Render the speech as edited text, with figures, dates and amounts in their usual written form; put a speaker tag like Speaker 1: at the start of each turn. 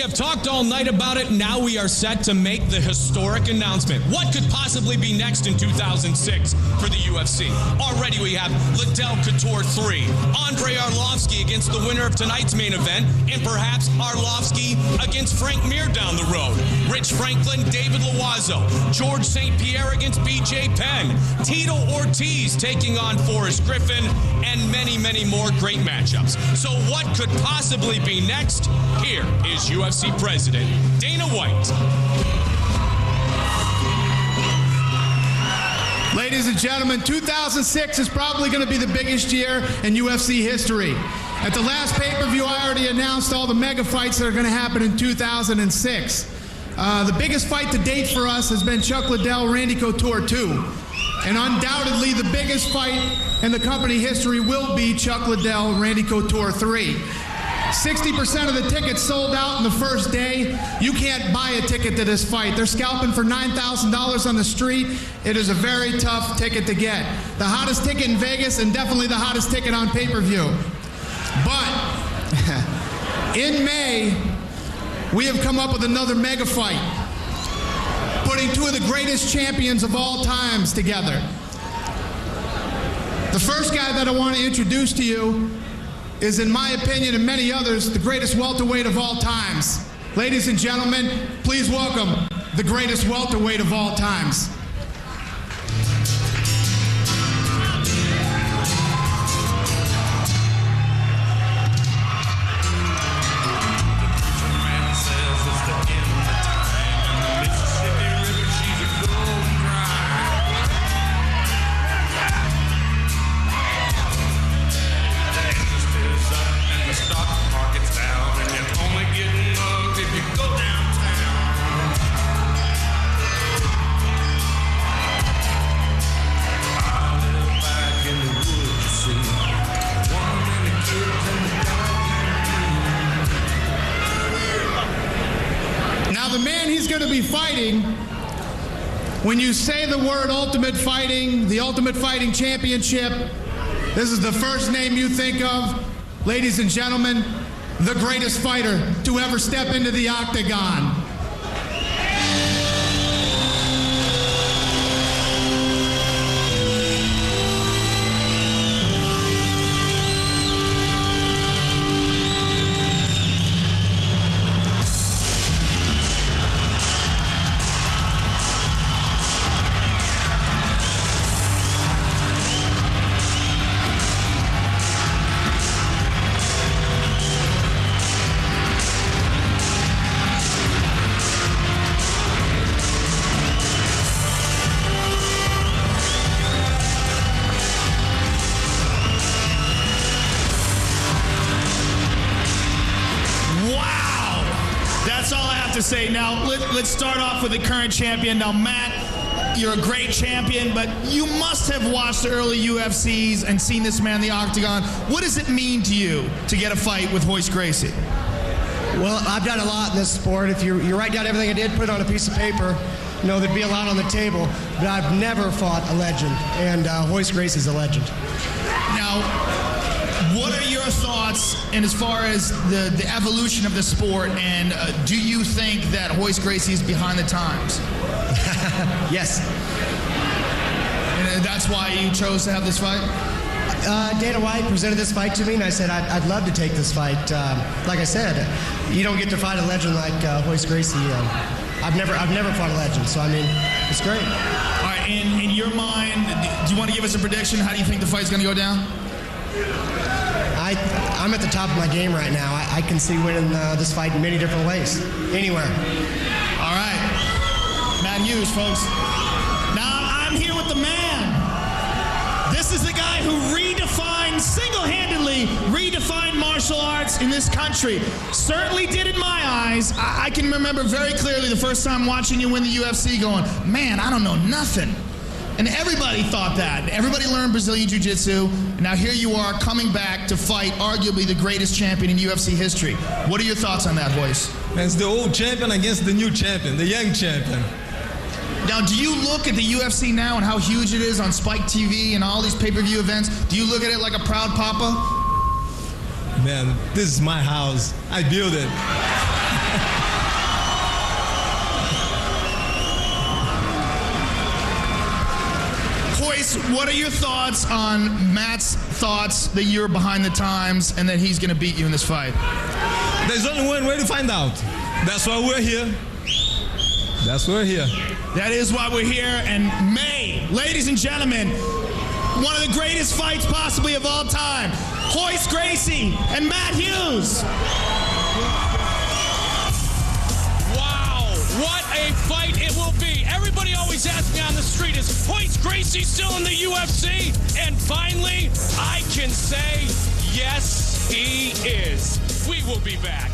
Speaker 1: have talked all night about it. Now we are set to make the historic announcement. What could possibly be next in 2006 for the UFC? Already we have Liddell Couture 3, Andre Arlovski against the winner of tonight's main event, and perhaps Arlovski against Frank Mir down the road. Rich Franklin, David Loiseau, George St. Pierre against BJ Penn, Tito Ortiz taking on Forrest Griffin, and many, many more great matchups. So what could possibly be next? Here is UFC President Dana White.
Speaker 2: Ladies and gentlemen, 2006 is probably going to be the biggest year in UFC history. At the last pay-per-view, I already announced all the mega fights that are going to happen in 2006. The biggest fight to date for us has been Chuck Liddell, Randy Couture 2. And undoubtedly, the biggest fight in the company history will be Chuck Liddell, Randy Couture 3. 60% of the tickets sold out in the first day. You can't buy a ticket to this fight. They're scalping for $9,000 on the street. It is a very tough ticket to get. The hottest ticket in Vegas and definitely the hottest ticket on pay-per-view. But in May, we have come up with another mega fight, putting two of the greatest champions of all times together. The first guy that I want to introduce to you is, in my opinion and many others, the greatest welterweight of all times. Ladies and gentlemen, please welcome the greatest welterweight of all times. When you say the word Ultimate Fighting, the Ultimate Fighting Championship, this is the first name you think of. Ladies and gentlemen, the greatest fighter to ever step into the octagon.
Speaker 3: Say now, let's start off with the current champion. Now, Matt, you're a great champion, but you must have watched the early UFCs and seen this man in the octagon. What does it mean to you to get a fight with Royce Gracie?
Speaker 4: Well, I've done a lot in this sport. If you write down everything I did, put it on a piece of paper, you know, there'd be a lot on the table. But I've never fought a legend, and Royce Gracie's a legend.
Speaker 3: Now, what are your thoughts, and as far as the evolution of the sport, and do you think that Royce Gracie is behind the times?
Speaker 4: Yes.
Speaker 3: And that's why you chose to have this fight?
Speaker 4: Dana White presented this fight to me, and I said, I'd love to take this fight. Like I said, you don't get to fight a legend like Royce Gracie. I've never fought a legend, so I mean, it's great.
Speaker 3: All right, in your mind, do you want to give us a prediction? How do you think the fight's going to go down?
Speaker 4: I'm at the top of my game right now. I can see winning this fight in many different ways, anywhere.
Speaker 3: All right, Matt Hughes, folks. Now I'm here with the man. This is the guy who single-handedly redefined martial arts in this country. Certainly did in my eyes. I can remember very clearly the first time watching you win the UFC going, man, I don't know nothing. And everybody thought that. Everybody learned Brazilian Jiu-Jitsu. And now here you are coming back to fight arguably the greatest champion in UFC history. What are your thoughts on that, Royce?
Speaker 5: It's the old champion against the new champion, the young champion.
Speaker 3: Now, do you look at the UFC now and how huge it is on Spike TV and all these pay-per-view events? Do you look at it like a proud papa?
Speaker 5: Man, this is my house. I built it.
Speaker 3: Royce, what are your thoughts on Matt's thoughts that you're behind the times and that he's going to beat you in this fight?
Speaker 5: There's only one way to find out. That's why we're here. That's why we're here.
Speaker 3: That is why we're here. And May, ladies and gentlemen, one of the greatest fights possibly of all time. Royce Gracie and Matt Hughes.
Speaker 1: Wow, what a fight it will be. Everybody always asks me on the street, is Royce Gracie still in the UFC? And finally, I can say, yes, he is. We will be back.